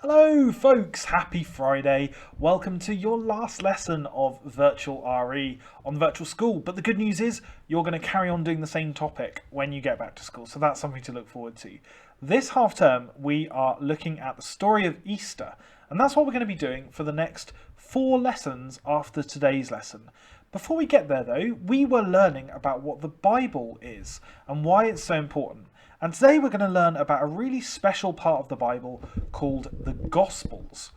Hello folks, happy Friday. Welcome to your last lesson of Virtual RE on Virtual School. But the good news is you're going to carry on doing the same topic when you get back to school. So that's something to look forward to. This half term we are looking at the story of Easter. And that's what we're going to be doing for the next 4 lessons after today's lesson. Before we get there though, we were learning about what the Bible is and why it's so important. And today we're going to learn about a really special part of the Bible called the Gospels.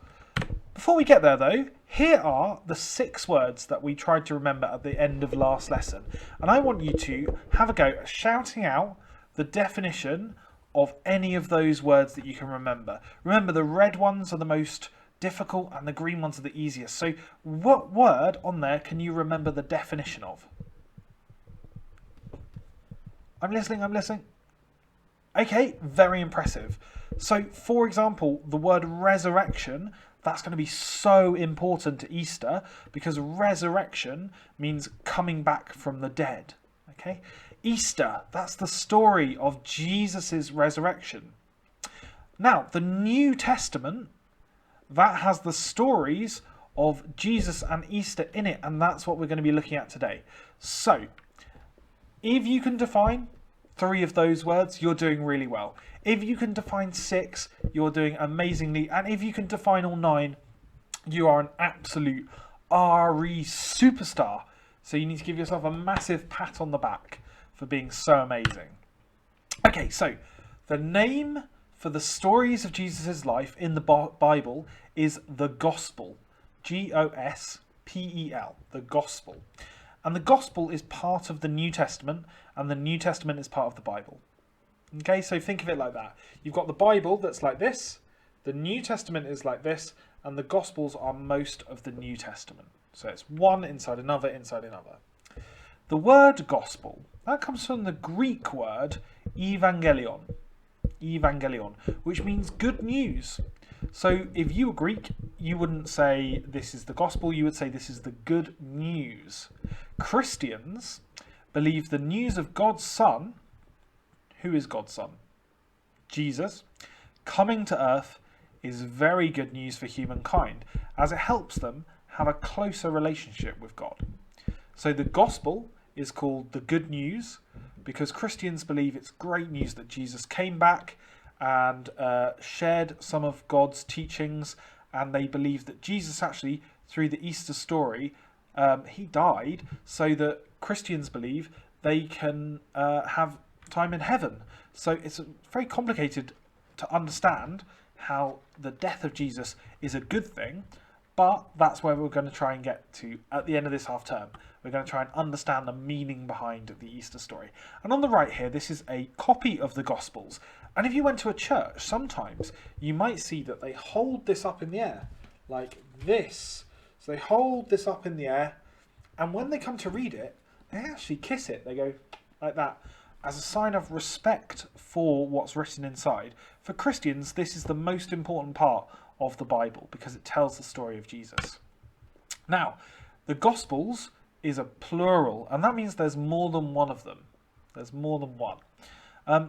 Before we get there though, here are the 6 words that we tried to remember at the end of last lesson. And I want you to have a go at shouting out the definition of any of those words that you can remember. Remember, the red ones are the most difficult and the green ones are the easiest. So what word on there can you remember the definition of? I'm listening. Okay, very impressive. So, for example, the word resurrection, that's going to be so important to Easter because resurrection means coming back from the dead. Okay, Easter, that's the story of Jesus' resurrection. Now, the New Testament, that has the stories of Jesus and Easter in it, and that's what we're going to be looking at today. So, if you can define 3 of those words, you're doing really well. If you can define 6, you're doing amazingly. And if you can define all 9, you are an absolute RE superstar. So you need to give yourself a massive pat on the back for being so amazing. Okay, so the name for the stories of Jesus' life in the Bible is the Gospel. Gospel, the Gospel. And the Gospel is part of the New Testament, and the New Testament is part of the Bible. Okay, so think of it like that. You've got the Bible that's like this, the New Testament is like this, and the Gospels are most of the New Testament. So it's one inside another, inside another. The word Gospel, that comes from the Greek word evangelion, which means good news. So if you were Greek, you wouldn't say this is the gospel, you would say this is the good news. Christians believe the news of God's Son, who is God's Son? Jesus, coming to earth is very good news for humankind as it helps them have a closer relationship with God. So the gospel is called the good news because Christians believe it's great news that Jesus came back and shared some of God's teachings, and they believe that Jesus actually, through the Easter story, he died so that Christians believe they can have time in heaven. So it's very complicated to understand how the death of Jesus is a good thing, but that's where we're going to try and get to at the end of this half term. We're going to try and understand the meaning behind the Easter story. And on the right here, this is a copy of the Gospels. And if you went to a church, sometimes you might see that they hold this up in the air, like this. So they hold this up in the air, and when they come to read it, they actually kiss it. They go like that, as a sign of respect for what's written inside. For Christians, this is the most important part of the Bible because it tells the story of Jesus. Now, the Gospels is a plural, and that means there's more than one of them. There's more than one.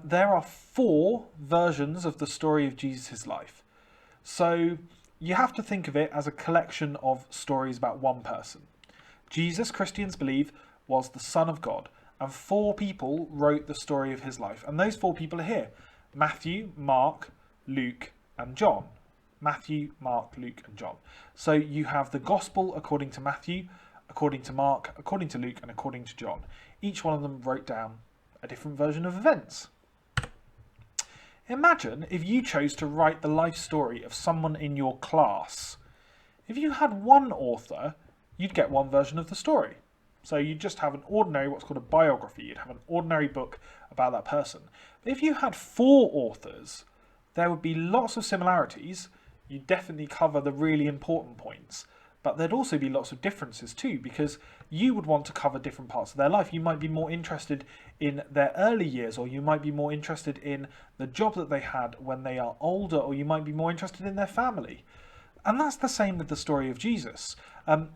There are 4 versions of the story of Jesus' life. So you have to think of it as a collection of stories about one person. Jesus, Christians believe, was the Son of God, and 4 people wrote the story of his life. And those 4 people are here: Matthew, Mark, Luke, and John. Matthew, Mark, Luke, and John. So you have the Gospel according to Matthew, according to Mark, according to Luke, and according to John. Each one of them wrote down a different version of events. Imagine if you chose to write the life story of someone in your class. If you had one author, you'd get one version of the story. So you'd just have an ordinary, what's called a biography. You'd have an ordinary book about that person. But if you had 4 authors, there would be lots of similarities. You'd definitely cover the really important points. But there'd also be lots of differences too, because you would want to cover different parts of their life. You might be more interested in their early years, or you might be more interested in the job that they had when they are older, or you might be more interested in their family. And that's the same with the story of Jesus.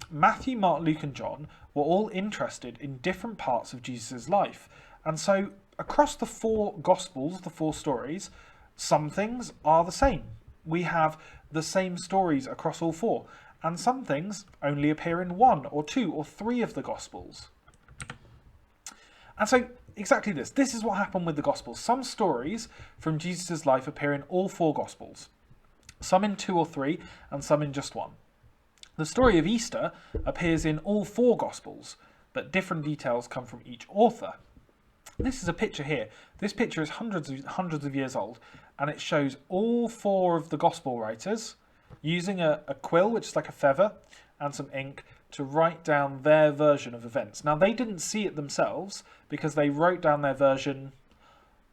Matthew, Mark, Luke, and John were all interested in different parts of Jesus' life. And so across the 4 Gospels, the 4 stories, some things are the same. we have the same stories across all four, and some things only appear in one or two or three of the Gospels. And so exactly this is what happened with the Gospels. Some stories from Jesus' life appear in all four Gospels, some in two or three, and some in just one. The story of Easter appears in all four Gospels, but different details come from each author. This is a picture here. This picture is hundreds of years old, and it shows all four of the Gospel writers using a quill, which is like a feather, and some ink to write down their version of events. Now, they didn't see it themselves because they wrote down their version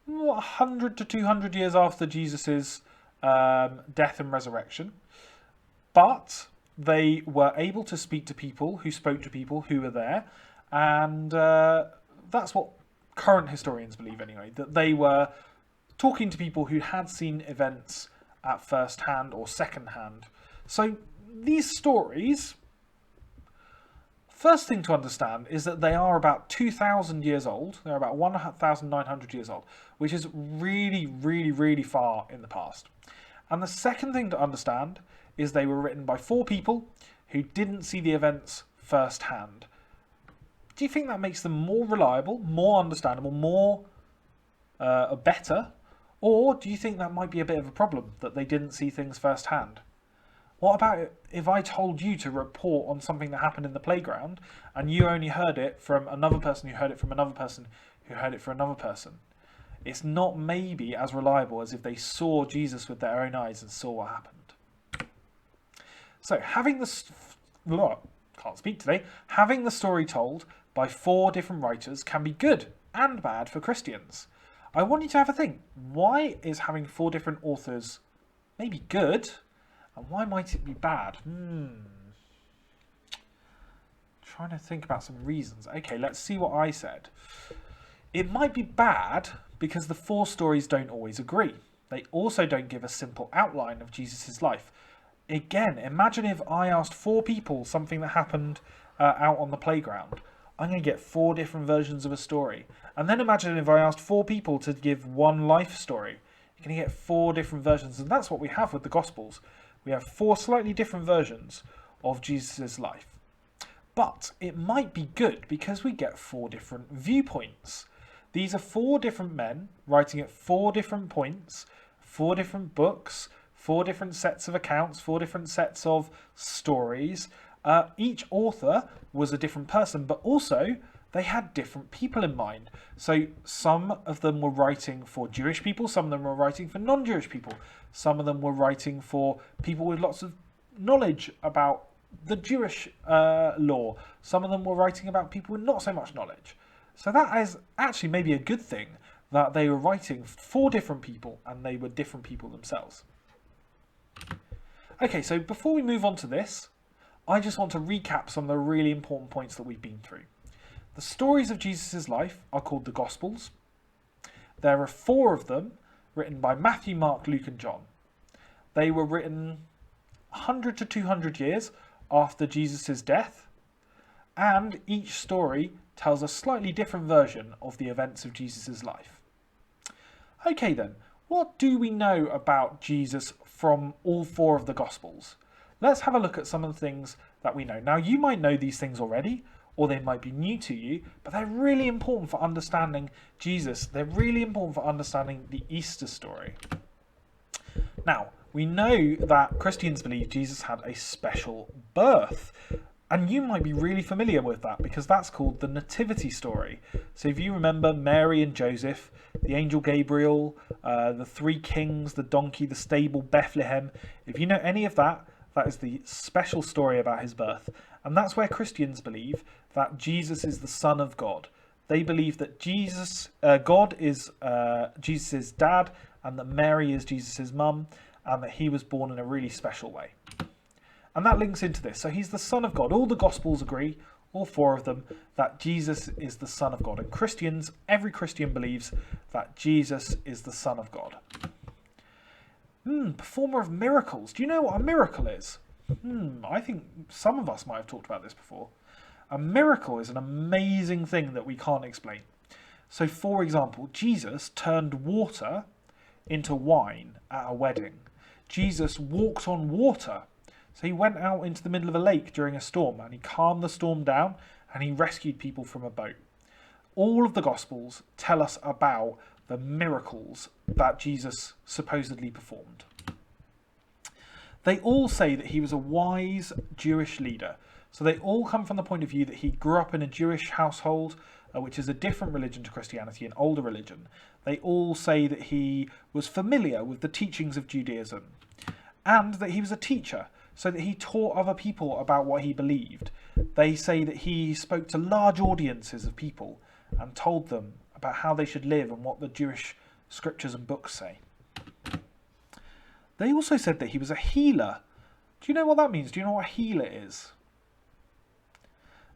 100 to 200 years after Jesus' death and resurrection. But they were able to speak to people who spoke to people who were there, and that's what current historians believe anyway, that they were talking to people who had seen events at first hand or second hand. So these stories, first thing to understand is that they are about 2,000 years old. They're about 1,900 years old, which is really, really, really far in the past. And the second thing to understand is they were written by four people who didn't see the events firsthand. Do you think that makes them more reliable, more understandable, more better? Or do you think that might be a bit of a problem, that they didn't see things firsthand? What about if I told you to report on something that happened in the playground and you only heard it from another person who heard it from another person who heard it from another person? It's not maybe as reliable as if they saw Jesus with their own eyes and saw what happened. So having having the story told by four different writers can be good and bad for Christians. I want you to have a think. Why is having four different authors maybe good, and why might it be bad? Trying to think about some reasons. Okay, let's see what I said. It might be bad because the four stories don't always agree. They also don't give a simple outline of Jesus' life. Again, imagine if I asked four people something that happened out on the playground. I'm going to get four different versions of a story. And then imagine if I asked four people to give one life story. You're going to get four different versions. And that's what we have with the Gospels. We have four slightly different versions of Jesus' life. But it might be good because we get four different viewpoints. These are four different men writing at four different points, four different books, four different sets of accounts, four different sets of stories. Each author was a different person, but also they had different people in mind. So some of them were writing for Jewish people, some of them were writing for non-Jewish people, some of them were writing for people with lots of knowledge about the Jewish law, some of them were writing about people with not so much knowledge. So that is actually maybe a good thing, that they were writing for different people and they were different people themselves. Okay, so before we move on to this, I just want to recap some of the really important points that we've been through. The stories of Jesus' life are called the Gospels. There are four of them, written by Matthew, Mark, Luke and John. They were written 100 to 200 years after Jesus' death, and each story tells a slightly different version of the events of Jesus' life. Okay then, what do we know about Jesus from all four of the Gospels? Let's have a look at some of the things that we know. Now, you might know these things already, or they might be new to you, but they're really important for understanding Jesus. They're really important for understanding the Easter story. Now, we know that Christians believe Jesus had a special birth, and you might be really familiar with that because that's called the Nativity story. So if you remember Mary and Joseph, the angel Gabriel, the three kings, the donkey, the stable, Bethlehem, if you know any of that, that is the special story about his birth. And that's where Christians believe that Jesus is the Son of God. They believe that God is Jesus' dad, and that Mary is Jesus' mum, and that he was born in a really special way. And that links into this. So he's the Son of God. All the Gospels agree, all four of them, that Jesus is the Son of God. And Christians, every Christian believes that Jesus is the Son of God. Performer of miracles. Do you know what a miracle is? I think some of us might have talked about this before. A miracle is an amazing thing that we can't explain. So, for example, Jesus turned water into wine at a wedding. Jesus walked on water. So he went out into the middle of a lake during a storm and he calmed the storm down and he rescued people from a boat. All of the Gospels tell us about the miracles that Jesus supposedly performed. They all say that he was a wise Jewish leader. So they all come from the point of view that he grew up in a Jewish household, which is a different religion to Christianity, an older religion. They all say that he was familiar with the teachings of Judaism and that he was a teacher, so that he taught other people about what he believed. They say that he spoke to large audiences of people and told them about how they should live and what the Jewish scriptures and books say. They also said that he was a healer. Do you know what that means? Do you know what a healer is?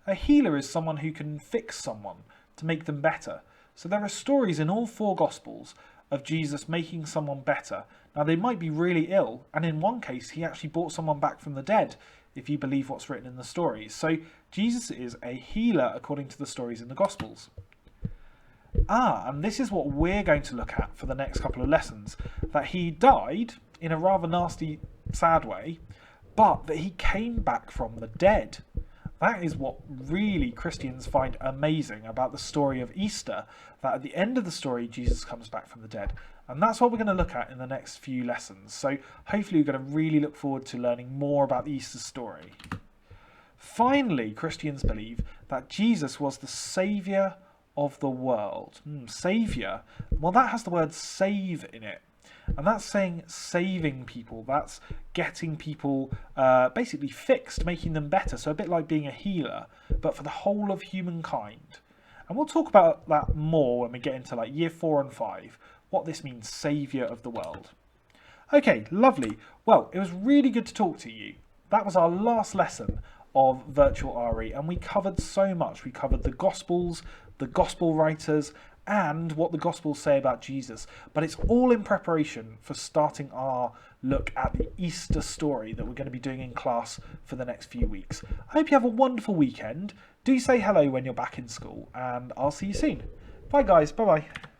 A healer is someone who can fix someone to make them better. So there are stories in all 4 Gospels of Jesus making someone better. Now they might be really ill, and in one case he actually brought someone back from the dead, if you believe what's written in the stories. So Jesus is a healer according to the stories in the Gospels. And this is what we're going to look at for the next couple of lessons. That he died in a rather nasty, sad way, but that he came back from the dead. That is what really Christians find amazing about the story of Easter, that at the end of the story, Jesus comes back from the dead. And that's what we're going to look at in the next few lessons. So hopefully you're going to really look forward to learning more about the Easter story. Finally, Christians believe that Jesus was the saviour of the world. Saviour. Well, that has the word save in it. And that's saying saving people. That's getting people basically fixed, making them better. So a bit like being a healer, but for the whole of humankind. And we'll talk about that more when we get into like year 4 and 5, what this means, saviour of the world. Okay, lovely. Well, it was really good to talk to you. That was our last lesson of Virtual RE, and we covered so much. We covered the Gospels, the Gospel writers, and what the Gospels say about Jesus. But it's all in preparation for starting our look at the Easter story that we're going to be doing in class for the next few weeks. I hope you have a wonderful weekend. Do say hello when you're back in school, and I'll see you soon. Bye guys, bye-bye.